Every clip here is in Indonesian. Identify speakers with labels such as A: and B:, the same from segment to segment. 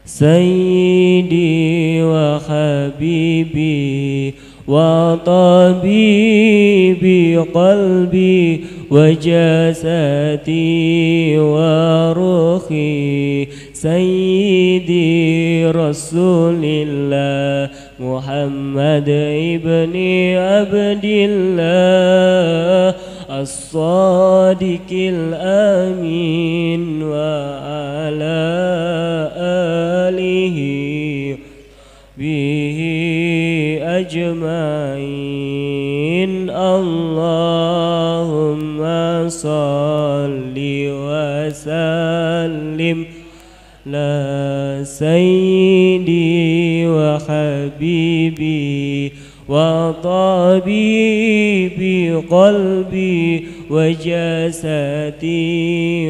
A: سيدي وحبيبي وطبيبي قلبي وجسدي وروحي سيدي رسول الله محمد ابن عبد الله الصادق الأمين وعلى آله به أجمعين اللهم صل وسلم لا سيدي وحبيبي وطبيبي قلبي وجسدي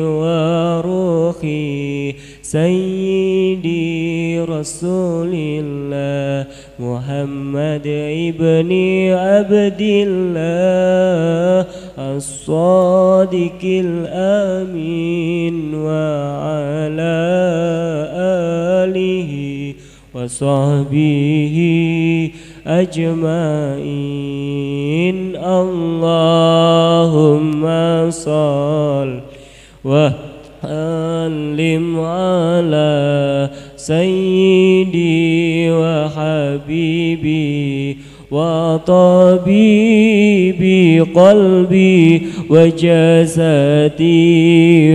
A: وروحي سيدي رسول الله محمد ابن عبد الله الصادق الأمين وعلى آله وصحبه أجمعين اللهم صل وسلم على سيدي وحبيبي وطبيبي قلبي وجسدي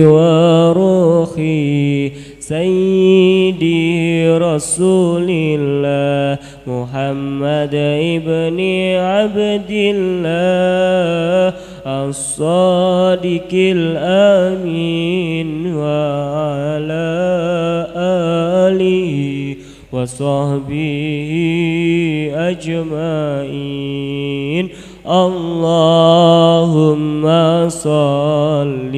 A: وروحي سيدي رسول الله محمد ابن عبد الله الصادق الأمين وعلى آله وصحبه أجمعين اللهم صل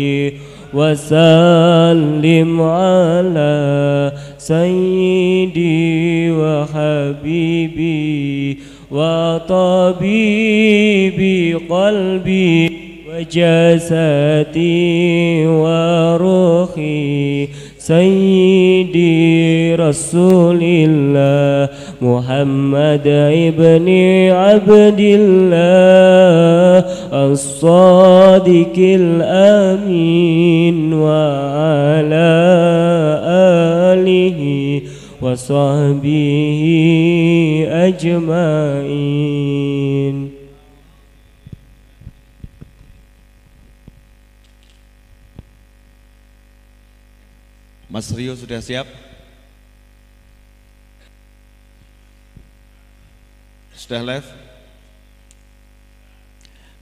A: وسلم على سيدي وحبيبي وطبيبي قلبي وجسدي وروحي سيدي رسول الله محمد ابن عبد الله الصادق الأمين وعلى آله وصحبه أجمعين.
B: Mas Rio sudah siap? Sudah live?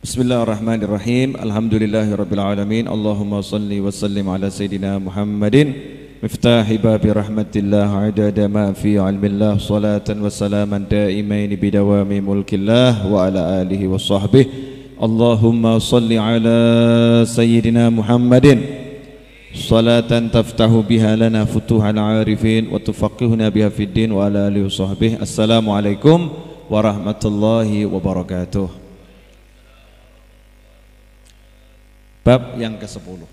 B: Bismillahirrahmanirrahim. Alhamdulillahirabbil alamin. Allahumma shalli wa sallim ala sayidina Muhammadin miftahi babi rahmatillah adada ma fi ilmillah salatan wa salaman daimain bidawami mulkillah wa ala alihi wa sahbihi. Allahumma shalli ala sayidina Muhammadin salatan taftahu biha lana futuhal arifin wa tufaqihuna biha fid din wa ala alihi wa sahbihi. Assalamualaikum warahmatullahi wabarakatuh. Bab yang ke-10.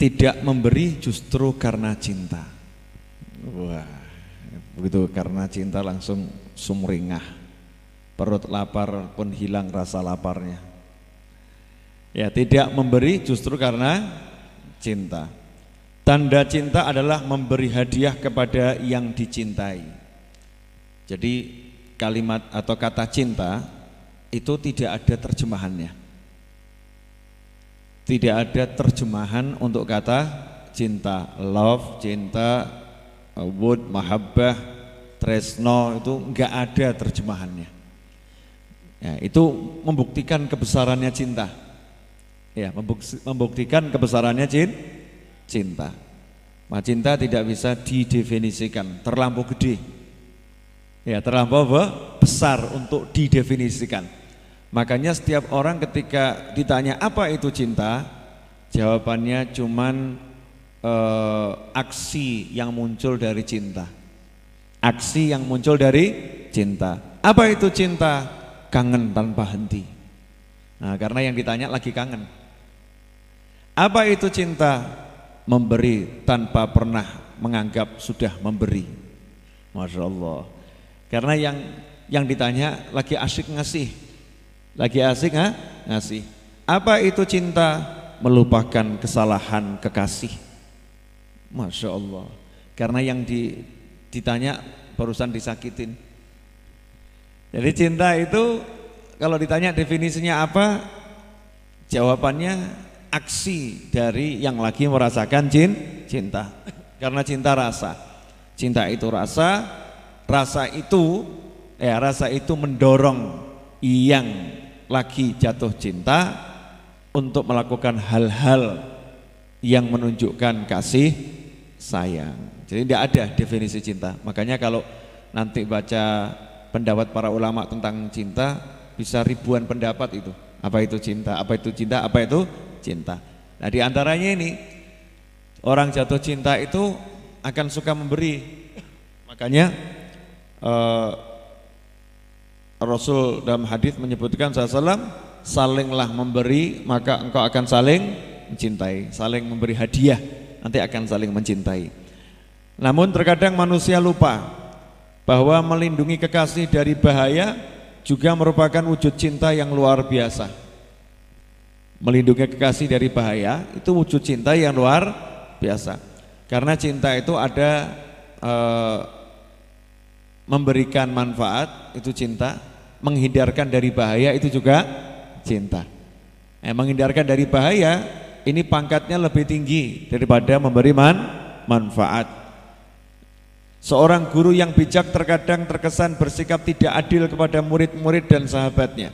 B: Tidak memberi justru karena cinta. Wah, begitu karena cinta langsung sumringah. Perut lapar pun hilang rasa laparnya. Ya, tidak memberi justru karena cinta. Tanda cinta adalah memberi hadiah kepada yang dicintai. Jadi kalimat atau kata cinta itu tidak ada terjemahannya. Tidak ada terjemahan untuk kata cinta. Love, cinta, wood, mahabbah, tresno, itu enggak ada terjemahannya. Ya, itu membuktikan kebesarannya cinta. Ya, membuktikan kebesarannya cinta. Maka cinta tidak bisa didefinisikan, terlampau gede. Ya, terlampau besar untuk didefinisikan. Makanya setiap orang ketika ditanya apa itu cinta, jawabannya cuman aksi yang muncul dari cinta. Aksi yang muncul dari cinta. Apa itu cinta? Kangen tanpa henti. Nah, karena yang ditanya lagi kangen. Apa itu cinta? Memberi tanpa pernah menganggap sudah memberi. Masya Allah. Karena yang ditanya lagi asik ngasih, lagi asik ngasih. Apa itu cinta? Melupakan kesalahan kekasih. Masya Allah. Karena yang ditanya barusan disakitin. Jadi cinta itu kalau ditanya definisinya apa? Jawabannya aksi dari yang lagi merasakan cinta. Karena cinta rasa. Cinta itu rasa, rasa itu mendorong yang lagi jatuh cinta untuk melakukan hal-hal yang menunjukkan kasih sayang. Jadi tidak ada definisi cinta. Makanya kalau nanti baca pendapat para ulama tentang cinta, bisa ribuan pendapat itu. Apa itu cinta? Apa itu cinta? Apa itu cinta? Nah, di antaranya ini orang jatuh cinta itu akan suka memberi. Makanya Rasul dalam hadis menyebutkan SAW, salinglah memberi maka engkau akan saling mencintai. Saling memberi hadiah nanti akan saling mencintai. Namun terkadang manusia lupa bahwa melindungi kekasih dari bahaya juga merupakan wujud cinta yang luar biasa. Melindungi kekasih dari bahaya itu wujud cinta yang luar biasa. Karena cinta itu ada memberikan manfaat, itu cinta. Menghindarkan dari bahaya itu juga cinta. Menghindarkan dari bahaya ini pangkatnya lebih tinggi daripada memberi manfaat. Seorang guru yang bijak terkadang terkesan bersikap tidak adil kepada murid-murid dan sahabatnya.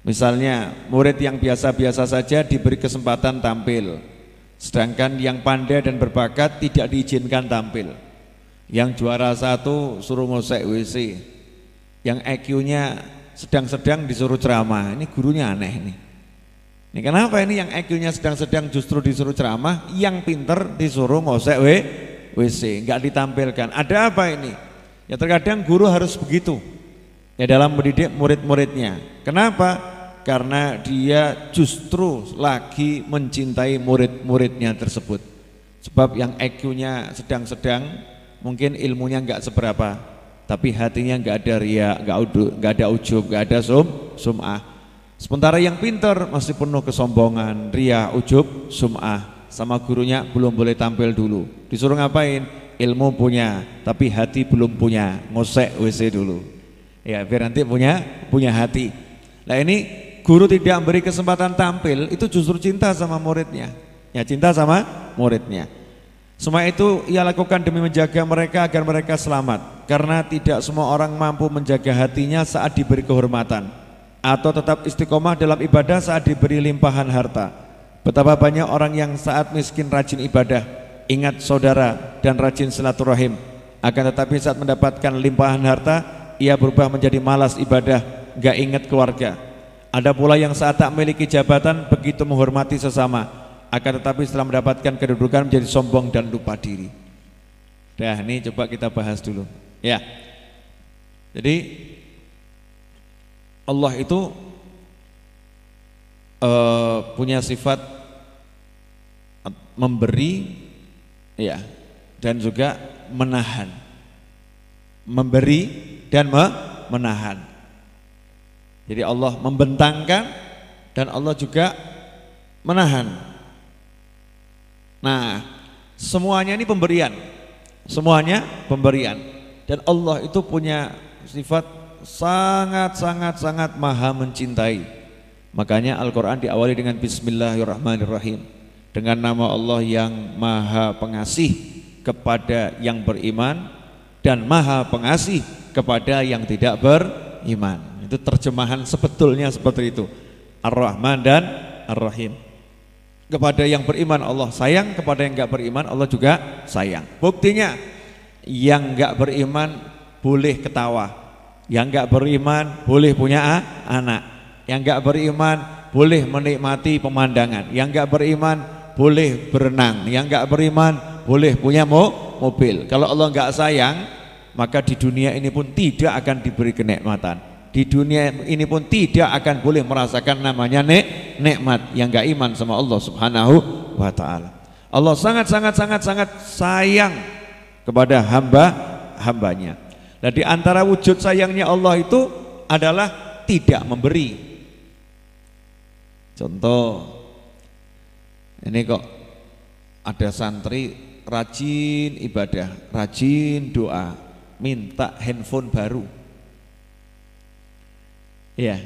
B: Misalnya murid yang biasa-biasa saja diberi kesempatan tampil, sedangkan yang pandai dan berbakat tidak diizinkan tampil. Yang juara 1 suruh ngosek WC, yang IQ-nya sedang-sedang disuruh ceramah. Ini gurunya aneh nih. Ini kenapa ini yang IQ-nya sedang-sedang justru disuruh ceramah, yang pinter disuruh ngosek WC, nggak ditampilkan. Ada apa ini? Ya terkadang guru harus begitu ya dalam mendidik murid-muridnya. Kenapa? Karena dia justru lagi mencintai murid-muridnya tersebut. Sebab yang IQ-nya sedang-sedang, mungkin ilmunya nggak seberapa, tapi hatinya nggak ada riya, nggak ada ujub, nggak ada sum'ah. Sementara yang pintar masih penuh kesombongan, riya, ujub, sum'ah. Sama gurunya belum boleh tampil dulu. Disuruh ngapain? Ilmu punya, tapi hati belum punya. Ngosek WC dulu. Ya, biar nanti punya hati. Nah ini guru tidak memberi kesempatan tampil, itu justru cinta sama muridnya. Ya, cinta sama muridnya. Semua itu ia lakukan demi menjaga mereka agar mereka selamat. Karena tidak semua orang mampu menjaga hatinya saat diberi kehormatan, atau tetap istiqomah dalam ibadah saat diberi limpahan harta. Betapa banyak orang yang saat miskin rajin ibadah, ingat saudara dan rajin silaturahim. Akan tetapi saat mendapatkan limpahan harta, ia berubah menjadi malas ibadah, gak ingat keluarga. Ada pula yang saat tak memiliki jabatan begitu menghormati sesama, akan tetapi setelah mendapatkan kedudukan menjadi sombong dan lupa diri. Dah, ini coba kita bahas dulu. Ya. Jadi Allah itu punya sifat memberi, ya, dan juga menahan. Memberi dan menahan. Jadi Allah membentangkan dan Allah juga menahan. Nah, semuanya ini pemberian. Semuanya pemberian. Dan Allah itu punya sifat sangat maha mencintai. Makanya Al-Quran diawali dengan Bismillahirrahmanirrahim, dengan nama Allah yang maha pengasih kepada yang beriman dan maha pengasih kepada yang tidak beriman. Itu terjemahan sebetulnya seperti itu. Ar-Rahman dan Ar-Rahim. Kepada yang beriman Allah sayang, kepada yang enggak beriman Allah juga sayang. Buktinya yang enggak beriman boleh ketawa, yang enggak beriman boleh punya anak, yang enggak beriman boleh menikmati pemandangan, yang enggak beriman boleh berenang, yang enggak beriman boleh punya mobil. Kalau Allah enggak sayang, maka di dunia ini pun tidak akan diberi kenikmatan. Di dunia ini pun tidak akan boleh merasakan namanya nikmat yang enggak iman sama Allah Subhanahu wa taala. Allah sangat sayang kepada hambanya. Nah, di antara wujud sayangnya Allah itu adalah tidak memberi. Contoh, ini kok ada santri rajin ibadah, rajin doa, minta handphone baru. Ya,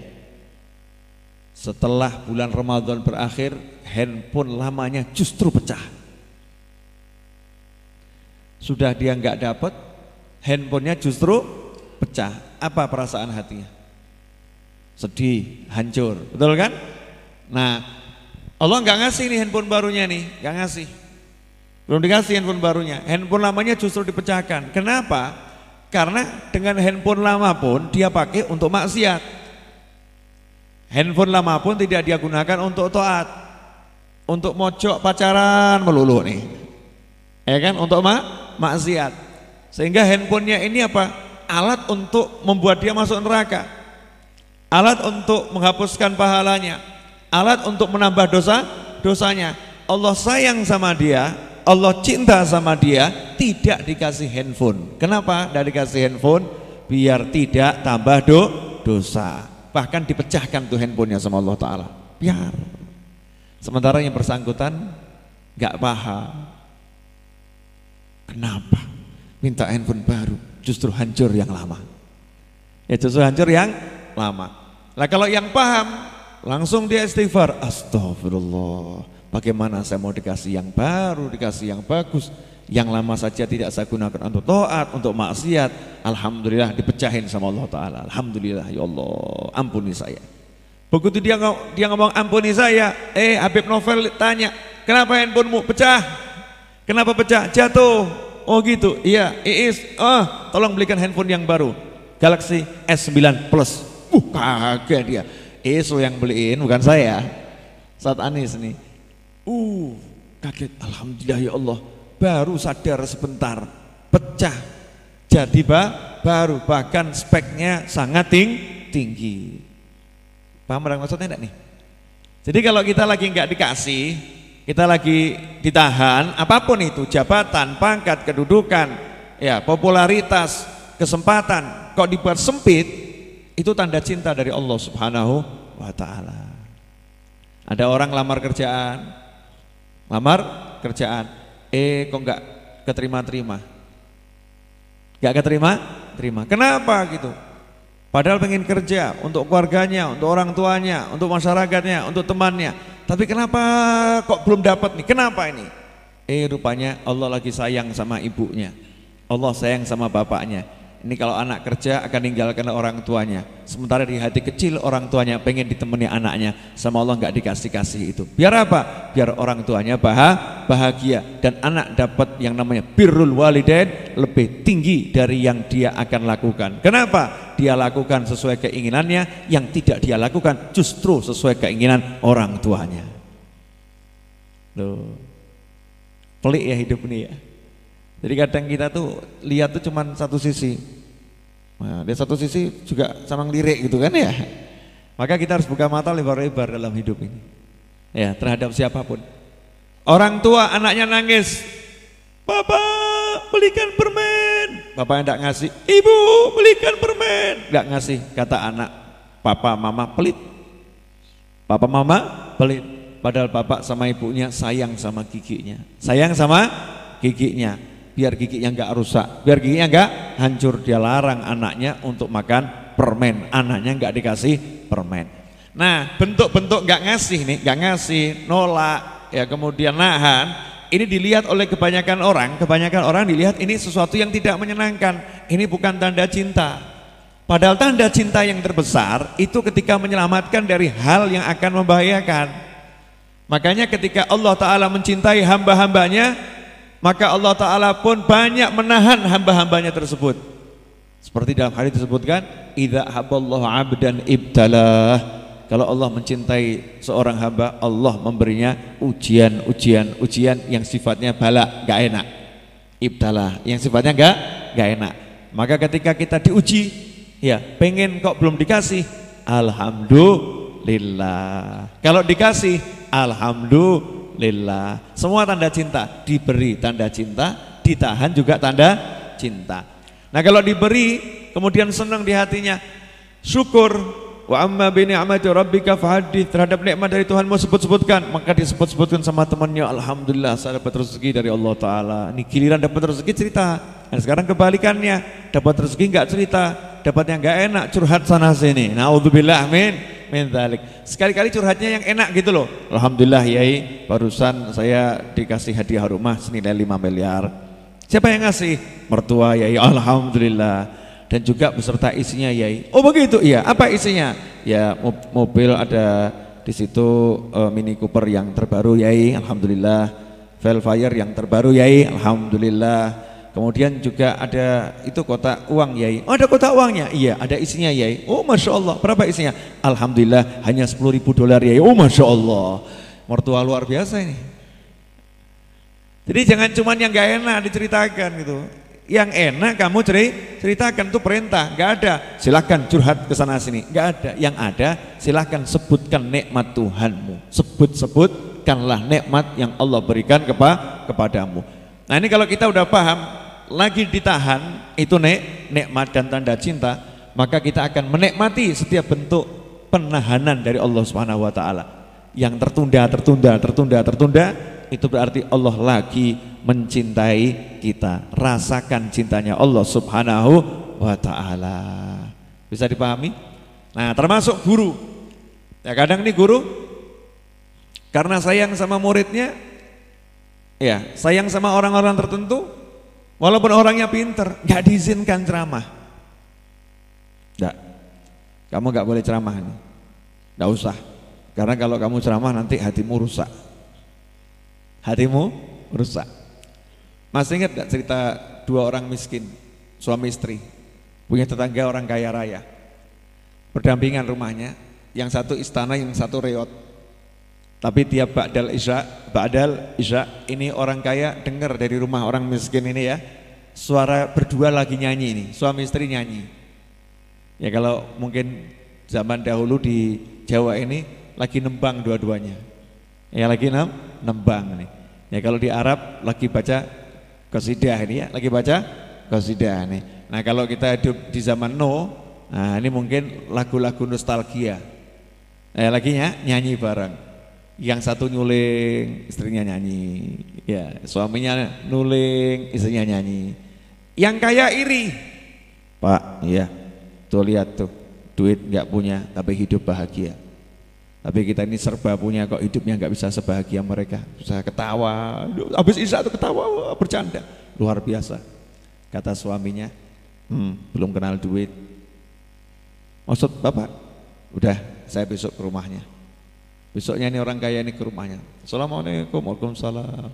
B: setelah bulan Ramadan berakhir, handphone lamanya justru pecah. Sudah dia nggak dapat, handphonenya justru pecah. Apa perasaan hatinya? Sedih, hancur, betul kan? Nah, Allah nggak ngasih nih handphone barunya nih, nggak ngasih, belum dikasih handphone barunya. Handphone lamanya justru dipecahkan. Kenapa? Karena dengan handphone lama pun dia pakai untuk maksiat. Handphone lama pun tidak dia gunakan untuk taat, untuk mojok pacaran melulu nih, ya kan? Untuk maksiat. Sehingga handphonenya ini apa? Alat untuk membuat dia masuk neraka, alat untuk menghapuskan pahalanya, alat untuk menambah dosanya. Allah sayang sama dia, Allah cinta sama dia, tidak dikasih handphone. Kenapa tidak dikasih handphone? Biar tidak tambah dosa. Bahkan dipecahkan tuh handphonenya sama Allah Ta'ala, biar. Sementara yang bersangkutan gak paham. Kenapa minta handphone baru, justru hancur yang lama. Ya justru hancur yang lama. Nah kalau yang paham, langsung dia istighfar, astagfirullah, bagaimana saya mau dikasih yang baru, dikasih yang bagus, yang lama saja tidak saya gunakan untuk taat, untuk maksiat. Alhamdulillah dipecahin sama Allah Ta'ala. Alhamdulillah, ya Allah ampuni saya. Begitu dia ngomong ampuni saya, Habib Novel tanya, kenapa handphonemu pecah? Kenapa pecah? Jatuh. Oh gitu, iya, Iis, tolong belikan handphone yang baru, Galaxy S9 Plus. Kaget dia. Iis yang beliin, bukan saya. Saat Anis nih, kaget. Alhamdulillah ya Allah, baru sadar sebentar, pecah, jadi baru, bahkan speknya sangat tinggi. Paham maksudnya enggak nih? Jadi kalau kita lagi nggak dikasih, kita lagi ditahan, apapun itu, jabatan, pangkat, kedudukan, ya, popularitas, kesempatan, kok dibuat sempit, itu tanda cinta dari Allah Subhanahu wa Ta'ala. Ada orang lamar kerjaan, kok nggak keterima-terima, nggak keterima-terima. Kenapa gitu? Padahal pengen kerja untuk keluarganya, untuk orang tuanya, untuk masyarakatnya, untuk temannya. Tapi kenapa kok belum dapat nih? Kenapa ini? Rupanya Allah lagi sayang sama ibunya, Allah sayang sama bapaknya. Ini kalau anak kerja akan ninggalkan orang tuanya, sementara di hati kecil orang tuanya pengen ditemani anaknya, sama Allah nggak dikasih itu. Biar apa? Biar orang tuanya bahagia dan anak dapat yang namanya birrul walidain lebih tinggi dari yang dia akan lakukan. Kenapa? Dia lakukan sesuai keinginannya, yang tidak dia lakukan justru sesuai keinginan orang tuanya. Loh, pelik ya hidup ini ya. Jadi kadang kita tuh lihat tuh cuman satu sisi, nah, di satu sisi juga sama ngelirik gitu kan ya. Maka kita harus buka mata lebar-lebar dalam hidup ini, ya, terhadap siapapun. Orang tua anaknya nangis, Bapak belikan permen, bapaknya enggak ngasih. Ibu belikan permen, enggak ngasih. Kata anak, Papa Mama pelit, Papa Mama pelit. Padahal bapak sama ibunya sayang sama giginya, sayang sama giginya. Biar giginya enggak rusak, biar giginya enggak hancur, dia larang anaknya untuk makan permen, anaknya enggak dikasih permen. Nah, bentuk-bentuk enggak ngasih nih, enggak ngasih, nolak, ya, kemudian nahan, ini dilihat oleh kebanyakan orang dilihat ini sesuatu yang tidak menyenangkan, ini bukan tanda cinta. Padahal tanda cinta yang terbesar itu ketika menyelamatkan dari hal yang akan membahayakan. Makanya ketika Allah Ta'ala mencintai hamba-hambanya, maka Allah Ta'ala pun banyak menahan hamba-hambanya tersebut. Seperti dalam hadis disebutkan, idza haballahu 'abdan ibtalah. Kalau Allah mencintai seorang hamba, Allah memberinya ujian yang sifatnya bala, gak enak. Ibtalah, yang sifatnya gak enak. Maka ketika kita diuji, ya, pengen kok belum dikasih, alhamdulillah. Kalau dikasih, alhamdulillah. Semua tanda cinta, diberi tanda cinta, ditahan juga tanda cinta. Nah kalau diberi kemudian senang di hatinya, syukur. Wa amma bi ni'mati rabbika fahadits, terhadap nikmat dari Tuhanmu sebut-sebutkan, maka disebut-sebutkan sama temannya, alhamdulillah saya dapat rezeki dari Allah Ta'ala. Ini giliran dapat rezeki cerita. Dan sekarang kebalikannya, dapat rezeki enggak cerita, dapat yang enggak enak curhat sana sini. Naudzubillah min dzalik. Sekali-kali curhatnya yang enak gitu loh. Alhamdulillah Yai, barusan saya dikasih hadiah rumah senilai 5 miliar. Siapa yang ngasih? Mertua Yai. Alhamdulillah. Dan juga beserta isinya Yai. Oh begitu, iya. Apa isinya? Ya mobil ada di situ, Mini Cooper yang terbaru Yai, alhamdulillah. Velfire yang terbaru Yai, alhamdulillah. Kemudian juga ada itu kotak uang Yai. Oh ada kotak uangnya? Iya, ada isinya Yai. Oh masya Allah. Berapa isinya? Alhamdulillah hanya $10.000 Yai. Oh masya Allah. Mertua luar biasa ini. Jadi jangan cuma yang gak enak diceritakan gitu. Yang enak kamu ceritakan, itu perintah, nggak ada. Silahkan curhat ke sana sini, nggak ada. Yang ada silahkan sebutkan nikmat Tuhanmu. Sebutkanlah nikmat yang Allah berikan kepadamu. Nah ini kalau kita udah paham, lagi ditahan itu nikmat dan tanda cinta, maka kita akan menikmati setiap bentuk penahanan dari Allah Subhanahu Wa Taala. Yang tertunda, itu berarti Allah lagi mencintai kita. Rasakan cintanya Allah Subhanahu wa Ta'ala. Bisa dipahami? Nah termasuk guru. Ya kadang nih guru karena sayang sama muridnya, ya sayang sama orang-orang tertentu, walaupun orangnya pinter, gak diizinkan ceramah. Nggak, kamu gak boleh ceramah nih. Gak usah. Karena kalau kamu ceramah nanti hatimu rusak. Hatimu rusak. Masih ingat gak cerita 2 orang miskin, suami istri, punya tetangga orang kaya raya, berdampingan rumahnya, yang satu istana, yang satu reot. Tapi tiap ba'dal isya ini orang kaya dengar dari rumah orang miskin ini ya, suara berdua lagi nyanyi ini, suami istri nyanyi. Ya kalau mungkin zaman dahulu di Jawa ini lagi nembang dua-duanya, ya lagi nembang nih. Ya kalau di Arab lagi baca qasidah ini ya, lagi baca qasidah nih. Nah kalau kita hidup di zaman nah ini mungkin lagu-lagu nostalgia. Lagi nyanyi bareng. Yang satu nyuling, istrinya nyanyi. Ya, suaminya nuling, istrinya nyanyi. Yang kaya iri. Pak, iya. Tuh lihat tuh, duit nggak punya tapi hidup bahagia. Tapi kita ini serba punya kok hidupnya nggak bisa sebahagia mereka. Bisa ketawa, habis isya tuh ketawa, bercanda, luar biasa. Kata suaminya, belum kenal duit. Maksud bapak? Udah, saya besok ke rumahnya. Besoknya ini orang kaya ini ke rumahnya. Assalamualaikum, waalaikumsalam.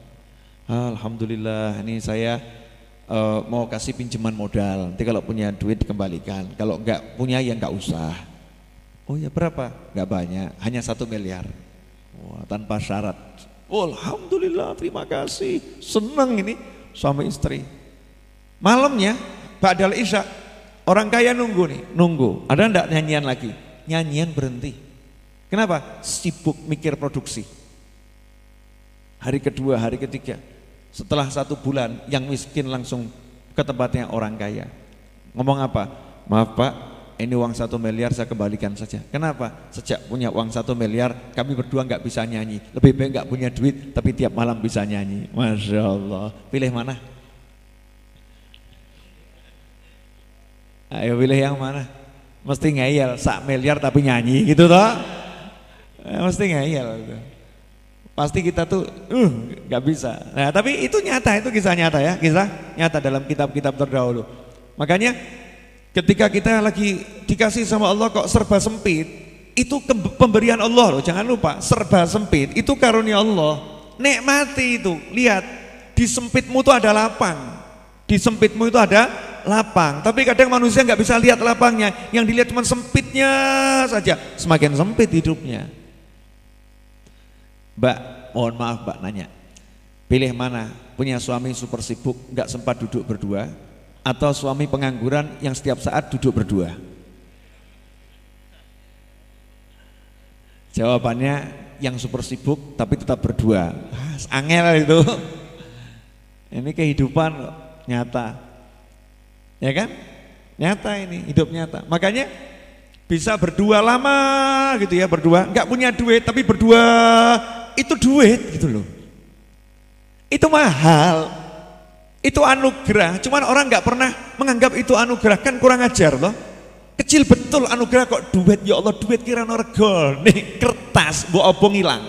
B: Alhamdulillah, ini saya mau kasih pinjaman modal. Nanti kalau punya duit dikembalikan. Kalau nggak punya ya nggak usah. Oh ya berapa? Gak banyak, hanya 1 miliar. Wah, tanpa syarat. Oh, alhamdulillah, terima kasih. Senang ini suami istri. Malamnya ba'dal isya, orang kaya nunggu nih, nunggu. Ada enggak nyanyian lagi? Nyanyian berhenti. Kenapa? Sibuk mikir produksi. Hari kedua, hari ketiga, setelah 1 bulan, yang miskin langsung ke tempatnya orang kaya. Ngomong apa? Maaf Pak, ini uang 1 miliar saya kembalikan saja. Kenapa? Sejak punya uang 1 miliar kami berdua nggak bisa nyanyi. Lebih baik nggak punya duit tapi tiap malam bisa nyanyi. Masya Allah. Pilih mana? Ayo pilih yang mana? Mesti ngeyel 1 miliar tapi nyanyi gitu toh? Mesti ngeyel gitu. Pasti kita tuh nggak bisa. Nah tapi itu nyata, itu kisah nyata ya, kisah nyata dalam kitab-kitab terdahulu. Makanya ketika kita lagi dikasih sama Allah kok serba sempit, itu pemberian Allah loh, jangan lupa, serba sempit itu karunia Allah. Nikmati itu, lihat di sempitmu itu ada lapang, di sempitmu itu ada lapang. Tapi kadang manusia nggak bisa lihat lapangnya, yang dilihat cuma sempitnya saja, semakin sempit hidupnya. Mbak, mohon maaf Mbak nanya, pilih mana? Punya suami super sibuk, nggak sempat duduk berdua, atau suami pengangguran yang setiap saat duduk berdua? Jawabannya yang super sibuk tapi tetap berdua. Angel itu. Ini kehidupan kok, nyata. Ya kan? Nyata ini, hidup nyata. Makanya bisa berdua lama gitu ya, berdua. Enggak punya duit tapi berdua itu duit gitu loh. Itu mahal. Itu anugerah. Cuman orang enggak pernah menganggap itu anugerah, kan kurang ajar loh. Kecil betul anugerah kok duit, ya Allah duit kira rego nih kertas mbok obong hilang.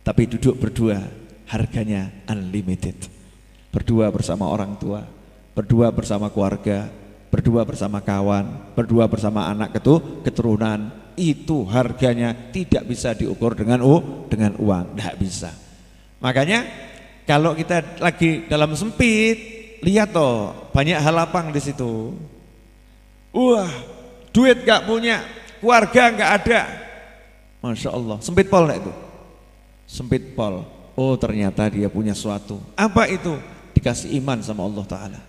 B: Tapi duduk berdua harganya unlimited. Berdua bersama orang tua, berdua bersama keluarga, berdua bersama kawan, berdua bersama anak keturunan, itu harganya tidak bisa diukur dengan uang, tidak bisa. Makanya kalau kita lagi dalam sempit, lihat toh banyak hal lapang di situ. Wah, duit gak punya, keluarga gak ada. Masya Allah, sempit pol itu. Sempit pol. Oh ternyata dia punya suatu. Apa itu? Dikasih iman sama Allah Ta'ala.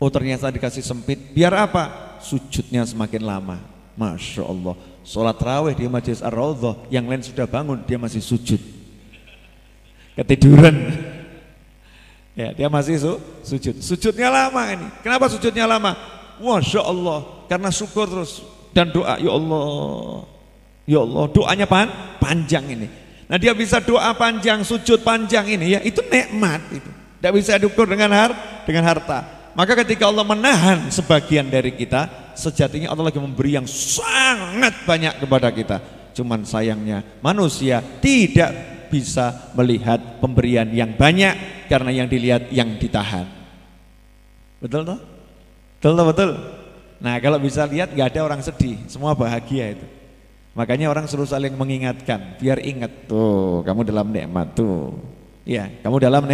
B: Oh ternyata dikasih sempit. Biar apa? Sujudnya semakin lama. Masya Allah. Sholat raweh di Majlis Ar-Raudhah, yang lain sudah bangun, dia masih sujud. Ketiduran. Ya, dia masih sujud. Sujudnya lama ini. Kenapa sujudnya lama? Masya Allah, karena syukur terus dan doa. Ya Allah, ya Allah, doanya panjang ini. Nah dia bisa doa panjang, sujud panjang ini ya, itu nikmat itu. Tidak bisa diukur dengan harta. Maka ketika Allah menahan sebagian dari kita, sejatinya Allah lagi memberi yang sangat banyak kepada kita. Cuman sayangnya manusia tidak bisa melihat pemberian yang banyak karena yang dilihat yang ditahan. Betul toh? Betul. Nah kalau bisa lihat nggak ada orang sedih, semua bahagia itu. Makanya orang selalu saling mengingatkan, biar ingat tuh kamu dalam nikmat tuh. Ya, kamu dalam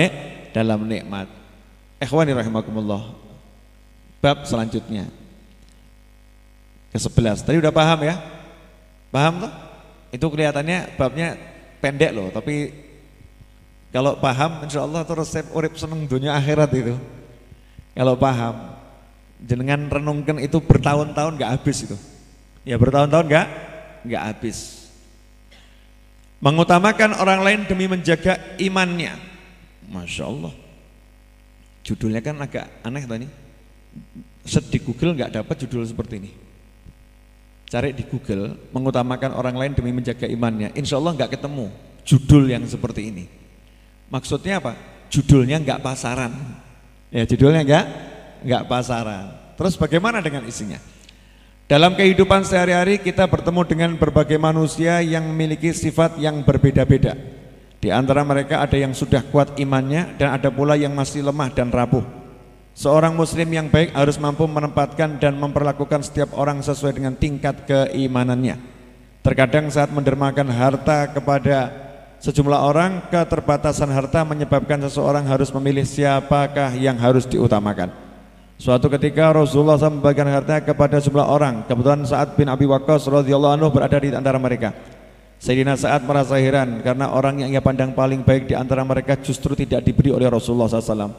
B: nikmat. Ikhwani rahimakumullah. Bab selanjutnya ke-11. Tadi udah paham ya? Paham tuh? Itu kelihatannya babnya pendek loh, tapi kalau paham insya Allah terus resep urip seneng dunia akhirat itu. Kalau paham, jenengan renungkan itu bertahun-tahun nggak habis itu. Ya bertahun-tahun nggak habis. Mengutamakan orang lain demi menjaga imannya. Masya Allah. Judulnya kan agak aneh tadi. Set di Google nggak dapat judul seperti ini. Cari di Google, mengutamakan orang lain demi menjaga imannya. Insya Allah nggak ketemu judul yang seperti ini. Maksudnya apa? Judulnya nggak pasaran. Ya judulnya nggak pasaran. Terus bagaimana dengan isinya? Dalam kehidupan sehari-hari kita bertemu dengan berbagai manusia yang memiliki sifat yang berbeda-beda. Di antara mereka ada yang sudah kuat imannya dan ada pula yang masih lemah dan rapuh. Seorang muslim yang baik harus mampu menempatkan dan memperlakukan setiap orang sesuai dengan tingkat keimanannya. Terkadang saat mendermakan harta kepada sejumlah orang, keterbatasan harta menyebabkan seseorang harus memilih siapakah yang harus diutamakan. Suatu ketika Rasulullah SAW membagikan harta kepada sejumlah orang. Kebetulan Sa'ad bin Abi Waqqas radhiyallahu anhu berada di antara mereka. Sayyidina Sa'ad merasa heran karena orang yang ia pandang paling baik di antara mereka justru tidak diberi oleh Rasulullah SAW.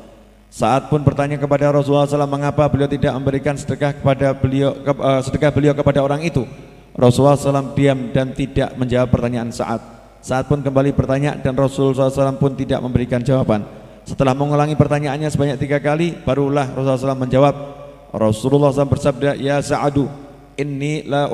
B: Sa'ad pun bertanya kepada Rasulullah SAW mengapa beliau tidak memberikan sedekah beliau kepada orang itu. Rasulullah SAW diam dan tidak menjawab pertanyaan Sa'ad. Sa'ad pun kembali bertanya dan Rasulullah SAW pun tidak memberikan jawaban. Setelah mengulangi pertanyaannya sebanyak 3 kali, barulah Rasulullah SAW menjawab. Rasulullah SAW bersabda, ya Sa'adu, inni la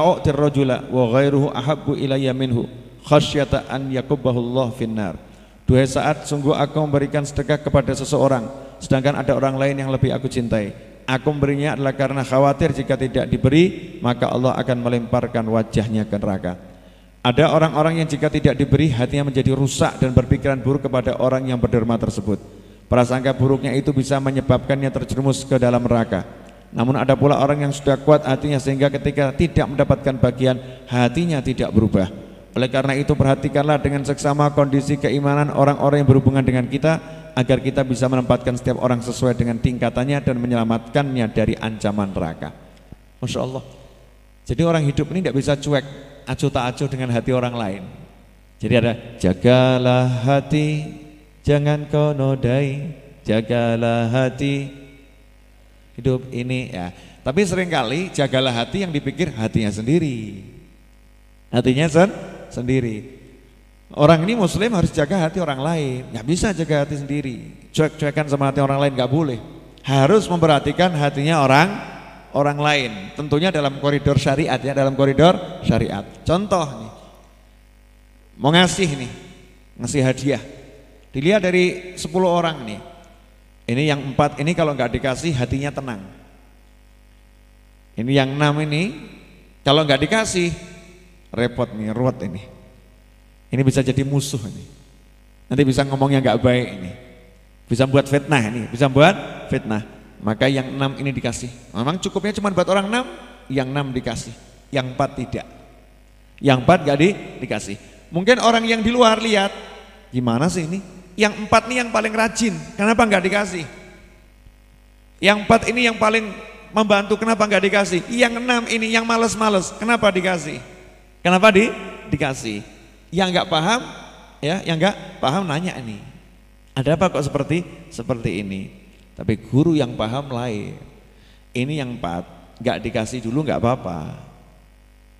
B: u'ti rajula wa ghairuhu ahabbu ilayya minhu khasyata an yakubbahu Allah finnar. Duhai Sa'ad, sungguh aku memberikan sedekah kepada seseorang, sedangkan ada orang lain yang lebih aku cintai. Aku memberinya adalah karena khawatir jika tidak diberi, maka Allah akan melemparkan wajahnya ke neraka. Ada orang-orang yang jika tidak diberi hatinya menjadi rusak dan berpikiran buruk kepada orang yang berderma tersebut. Prasangka buruknya itu bisa menyebabkannya terjerumus ke dalam neraka. Namun ada pula orang yang sudah kuat hatinya sehingga ketika tidak mendapatkan bagian, hatinya tidak berubah. Oleh karena itu perhatikanlah dengan seksama kondisi keimanan orang-orang yang berhubungan dengan kita, agar kita bisa menempatkan setiap orang sesuai dengan tingkatannya dan menyelamatkannya dari ancaman neraka. Masya Allah. Jadi orang hidup ini tidak bisa cuek acuh tak acuh dengan hati orang lain. Jadi ada jagalah hati, jangan kau nodai, jagalah hati hidup ini ya. Tapi seringkali jagalah hati yang dipikir hatinya sendiri. Hatinya sendiri. Orang ini muslim harus jaga hati orang lain, nggak bisa jaga hati sendiri. Cuek-cuekan sama hati orang lain nggak boleh. Harus memperhatikan hatinya orang lain. Tentunya dalam koridor syariat ya, dalam koridor syariat. Contoh nih, mau ngasih nih, ngasih hadiah. Dilihat dari 10 orang nih. Ini yang 4 ini kalau nggak dikasih hatinya tenang. Ini yang 6 ini kalau nggak dikasih repot nih, ruwet ini. Ini bisa jadi musuh ini. Nanti bisa ngomongnya nggak baik ini. Bisa buat fitnah ini, bisa buat fitnah. Maka yang 6 ini dikasih. Memang cukupnya cuma buat orang 6, yang 6 dikasih. Yang 4 tidak. Yang 4 nggak dikasih. Mungkin orang yang di luar lihat, gimana sih ini? Yang 4 ini yang paling rajin, kenapa nggak dikasih? Yang 4 ini yang paling membantu, kenapa nggak dikasih? Yang 6 ini yang males-males, kenapa dikasih? Kenapa dikasih? Yang nggak paham, ya, yang nggak paham nanya ini, ada apa kok seperti ini? Tapi guru yang paham lain. Ini yang 4 nggak dikasih dulu nggak apa-apa,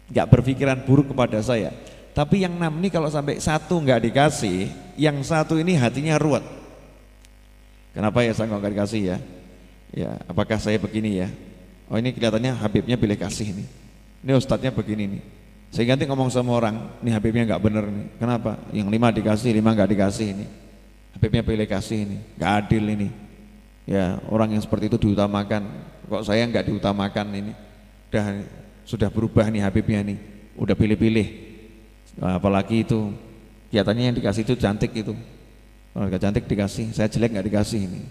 B: nggak berpikiran buruk kepada saya. Tapi yang 6 ini kalau sampai 1 nggak dikasih, yang 1 ini hatinya ruwet. Kenapa ya saya nggak dikasih ya? Ya, apakah saya begini ya? Oh ini kelihatannya Habibnya pilih kasih nih. Ini ustadznya begini nih. Saya ganti ngomong sama orang, ini Habibnya nggak bener nih. Kenapa? Yang 5 dikasih, 5 nggak dikasih ini. Habibnya pilih kasih ini, nggak adil ini. Ya orang yang seperti itu diutamakan. Kok saya nggak diutamakan ini? Sudah berubah nih Habibnya nih, udah pilih-pilih. Apalagi itu, kelihatannya yang dikasih itu cantik itu. Kalau nggak cantik dikasih, saya jelek nggak dikasih ini.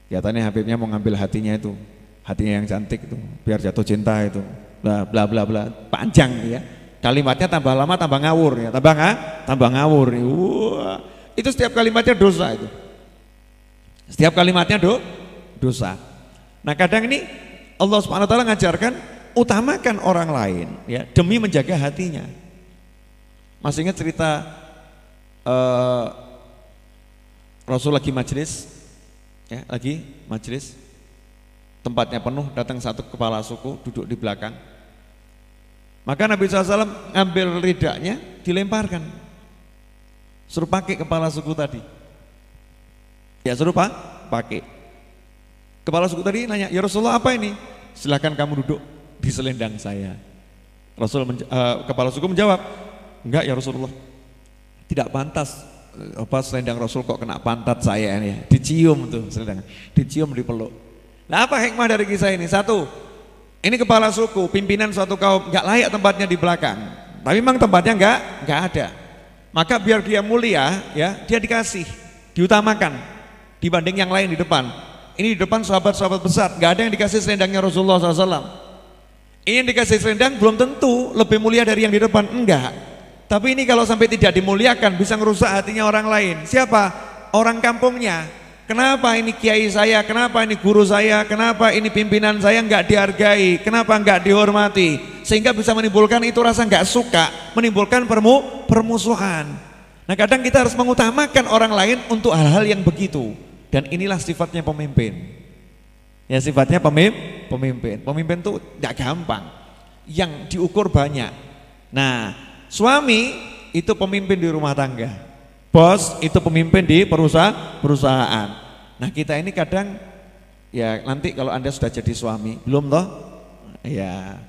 B: Kelihatannya Habibnya mau ngambil hatinya itu, hatinya yang cantik itu, biar jatuh cinta itu. Bla bla bla bla, panjang ya. Kalimatnya tambah lama tambah ngawur ya, tambah ngawur. Wah, itu setiap kalimatnya dosa itu. Setiap kalimatnya dosa. Nah, kadang ini Allah Subhanahu wa taala ngajarkan utamakan orang lain ya demi menjaga hatinya. Masih ingat cerita Rasul lagi majelis ya, lagi majelis tempatnya penuh, datang satu kepala suku duduk di belakang. Maka Nabi SAW ngambil ridaknya, dilemparkan, suruh pakai kepala suku tadi. Ya suruh pakai. Kepala suku tadi nanya, ya Rasulullah apa ini? Silahkan kamu duduk di selendang saya. Kepala suku menjawab, enggak ya Rasulullah, tidak pantas. Selendang Rasul kok kena pantat saya ini ya. Dicium tuh selendang, dicium, dipeluk. Nah apa hikmah dari kisah ini? 1, ini kepala suku, pimpinan suatu kaum, nggak layak tempatnya di belakang. Tapi memang tempatnya nggak ada. Maka biar dia mulia, ya dia dikasih, diutamakan dibanding yang lain di depan. Ini di depan sahabat-sahabat besar, nggak ada yang dikasih selendangnya Rasulullah SAW. Ini yang dikasih selendang belum tentu lebih mulia dari yang di depan, enggak. Tapi ini kalau sampai tidak dimuliakan bisa ngerusak hatinya orang lain. Siapa? Orang kampungnya. Kenapa ini kiai saya, kenapa ini guru saya, kenapa ini pimpinan saya nggak dihargai, kenapa nggak dihormati, sehingga bisa menimbulkan itu rasa nggak suka, menimbulkan permusuhan. Nah kadang kita harus mengutamakan orang lain untuk hal-hal yang begitu, dan inilah sifatnya pemimpin. Ya sifatnya pemimpin. Pemimpin tuh nggak gampang, yang diukur banyak. Nah suami itu pemimpin di rumah tangga. Bos itu pemimpin di perusahaan. Nah kita ini kadang ya nanti kalau Anda sudah jadi suami, belum toh? Ya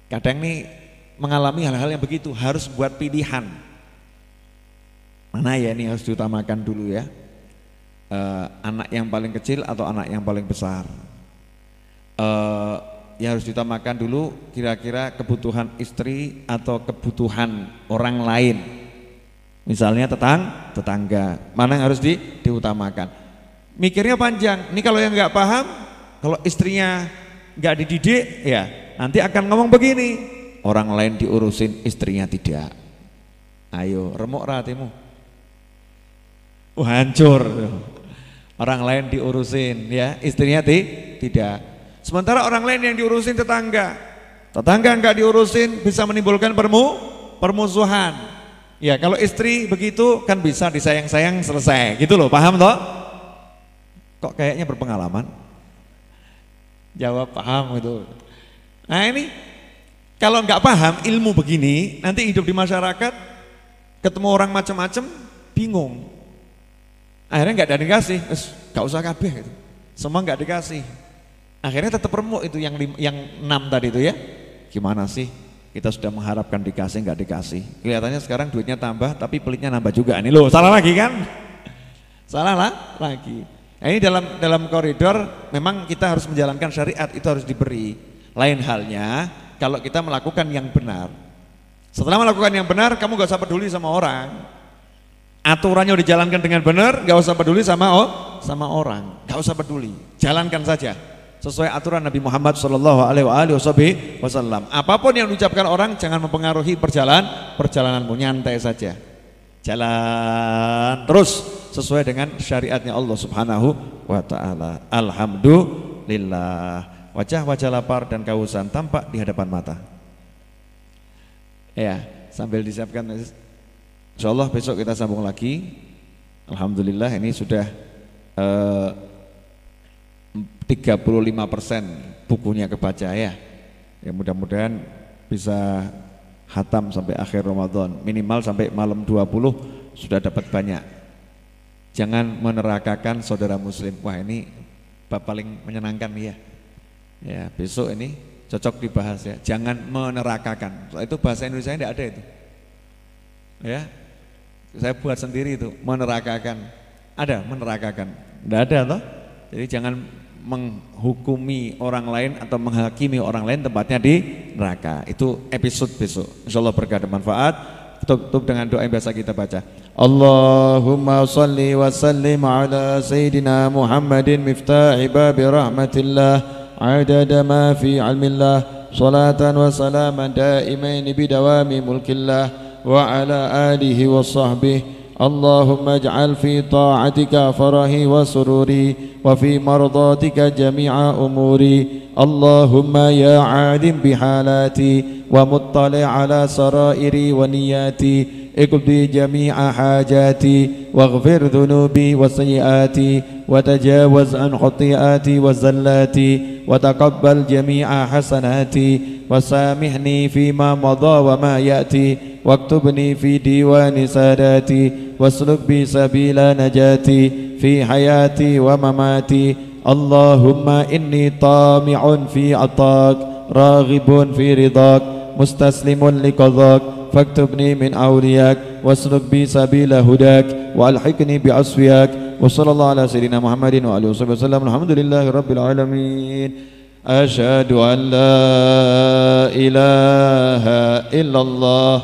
B: kadang nih mengalami hal-hal yang begitu, harus buat pilihan. Mana ya ini harus diutamakan dulu ya, anak yang paling kecil atau anak yang paling besar. Ya harus diutamakan dulu kira-kira kebutuhan istri atau kebutuhan orang lain. Misalnya tetangga, mana yang harus diutamakan. Mikirnya panjang, ini kalau yang nggak paham, kalau istrinya nggak dididik, ya nanti akan ngomong begini, orang lain diurusin, istrinya tidak. Ayo, remuk hatimu. Hancur. Orang lain diurusin, ya istrinya tidak. Sementara orang lain yang diurusin tetangga nggak diurusin bisa menimbulkan permusuhan. Ya kalau istri begitu kan bisa disayang-sayang selesai gitu loh, paham toh? Kok kayaknya berpengalaman? Jawab paham itu. Nah ini kalau nggak paham ilmu begini, nanti hidup di masyarakat ketemu orang macam-macam, bingung. Akhirnya nggak ada dikasih, nggak usah kabeh gitu. Semua nggak dikasih. Akhirnya tetap remuk itu yang 6 tadi itu ya. Gimana sih? Kita sudah mengharapkan dikasih, nggak dikasih. Kelihatannya sekarang duitnya tambah, tapi pelitnya nambah juga. Ini loh, salah lagi kan? Salah lah lagi. Nah, ini dalam koridor memang kita harus menjalankan syariat, itu harus diberi. Lain halnya kalau kita melakukan yang benar. Setelah melakukan yang benar, kamu gak usah peduli sama orang. Aturannya dijalankan dengan benar, gak usah peduli sama orang. Gak usah peduli, jalankan saja sesuai aturan Nabi Muhammad SAW. Apapun yang diucapkan orang jangan mempengaruhi perjalananmu, nyantai saja. Jalan terus sesuai dengan syariatnya Allah Subhanahu wa ta'ala. Alhamdulillah. Wajah-wajah lapar dan kehausan tampak di hadapan mata. Ya, sambil disiapkan, insyaallah besok kita sambung lagi. Alhamdulillah ini sudah 35% bukunya kebaca ya. Ya mudah-mudahan bisa khatam sampai akhir Ramadan, minimal sampai malam 20 sudah dapat banyak. Jangan menerakakan saudara muslim. Wah, ini bab paling menyenangkan ya. Ya, besok ini cocok dibahas ya. Jangan menerakakan. Soal itu bahasa Indonesia tidak ada itu. Ya. Saya buat sendiri itu, menerakakan. Ada menerakakan. Tidak ada toh? Jadi jangan menghukumi orang lain atau menghakimi orang lain tempatnya di neraka. Itu episode besok. Insyaallah berkah dan manfaat. Tutup dengan doa yang biasa kita baca. Allahumma salli wa sallim ala sayyidina Muhammadin miftahi babi rahmatillah adada ma fi ilmillah salatan wa salaman daimain bidawami mulkillah wa ala alihi wa sahbihi. Allahumma ij'al fi ta'atika farahi wa sururi wa fi mardatika jami'a umuri. Allahumma ya 'alim bihalati wa muttali' ala sarairi wa niyati اقضي جميع حاجاتي واغفر ذنوبي وسيئاتي وتجاوز عن خطيئاتي وزلاتي وتقبل جميع حسناتي وسامحني فيما مضى وما يأتي واكتبني في ديوان ساداتي واسلك بي سبيل نجاتي في حياتي ومماتي. اللهم إني طامع في عطاك راغب في رضاك مستسلم لقضاك فاكتبني من أولياك واسلك بي سبيل هداك وألحقني بعصفياك. وصلى الله على سيدنا محمد وآله وصحبه وسلم. الحمد لله رب العالمين. أشهد أن لا إله إلا الله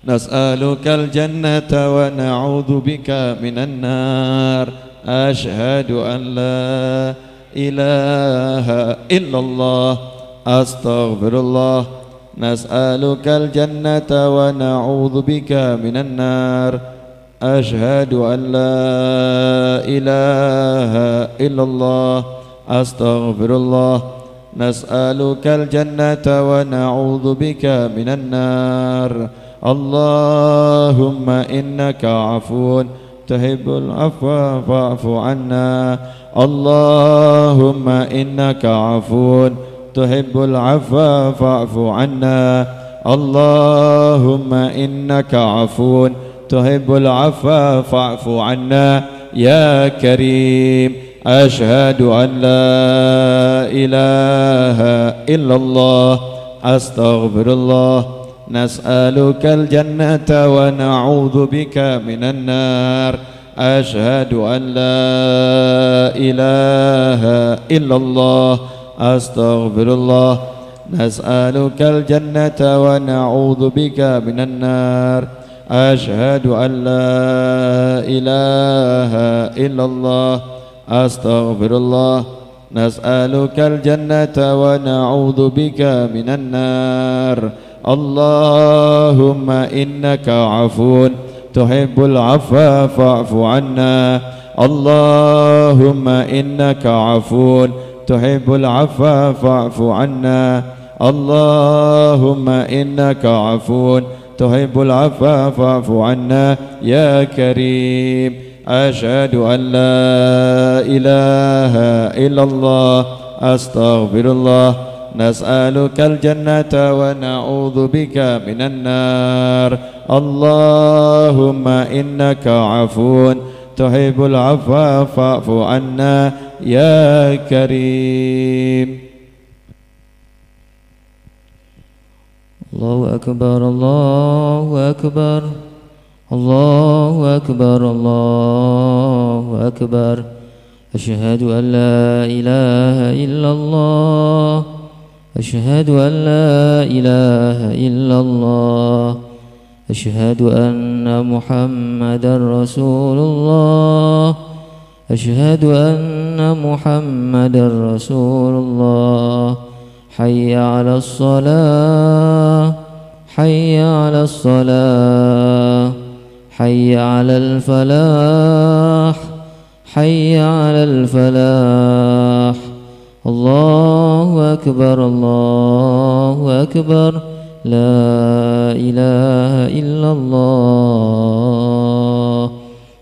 B: نسألك الجنة ونعوذ بك من النار. أشهد أن لا إله إلا الله أستغفر الله نسألك الجنة ونعوذ بك من النار. أشهد أن لا إله إلا الله أستغفر الله نسألك الجنة ونعوذ بك من النار. اللهم إنك عفو تحب العفو فاعف عنا. اللهم إنك عفو تحب العفو فاعف عنا. اللهم إنك عفو تحب العفو فاعف عنا يا كريم. أشهد أن لا إله إلا الله أستغفر الله نسألك الجنة ونعوذ بك من النار. أشهد أن لا إله إلا الله أستغفر الله نسألك الجنة ونعوذ بك من النار. أشهد أن لا إله إلا الله أستغفر الله نسألك الجنة ونعوذ بك من النار. اللهم إنك عفو تحب العفو فاعف عنا. اللهم إنك عفو تحب العفو فاعف عنا. اللهم إنك عفو تحب العفو فاعف عنا يا كريم. أشهد أن لا إله إلا الله أستغفر الله نسألك الجنة ونعوذ بك من النار اللهم إنك عفو تحب العفو فاعف عنا يا كريم.
C: الله أكبر الله أكبر الله أكبر الله أكبر أشهد أن لا إله إلا الله أشهد أن لا إله إلا الله أشهد أن محمدا رسول الله أشهد أن محمدا رسول الله حي على الصلاة حي على الصلاة حي على الفلاح حي على الفلاح الله أكبر الله أكبر لا إله إلا الله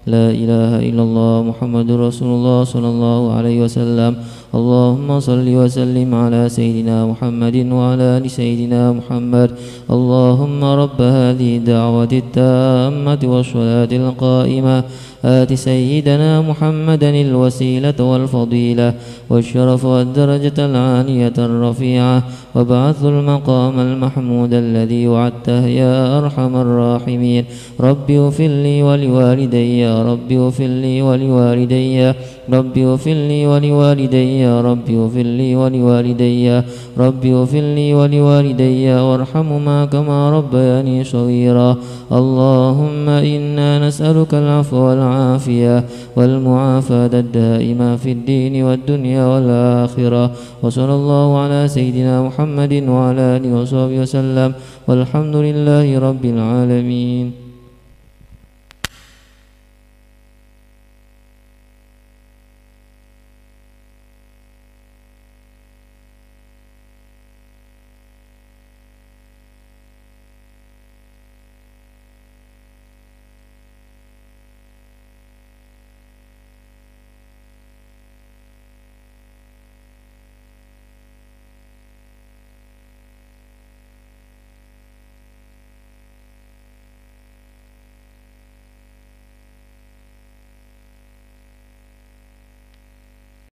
C: لا إله إلا الله محمد رسول الله صلى الله عليه وسلم. اللهم صل وسلم على سيدنا محمد وعلى آل سيدنا محمد. اللهم رب هذه الدعوة التامة والصلاة القائمة آت سيدنا محمدا الوسيلة والفضيلة والشرف والدرجة العالية الرفيعة وابعث المقام المحمود الذي وعدته يا أرحم الراحمين. ربي اغفر لي ولوالدي ربي اغفر لي ولوالدي ربي اغفر لي ولوالدي ربي اغفر لي ولوالدي ربي اغفر لي ولوالدي وارحمهما كما ربياني صغيرا. اللهم إنا نسألك العفو والعافية والمعافاة الدائمة في الدين والدنيا والآخرة. وصلى الله على سيدنا محمد وعلى آله وصحبه وسلم والحمد لله رب العالمين.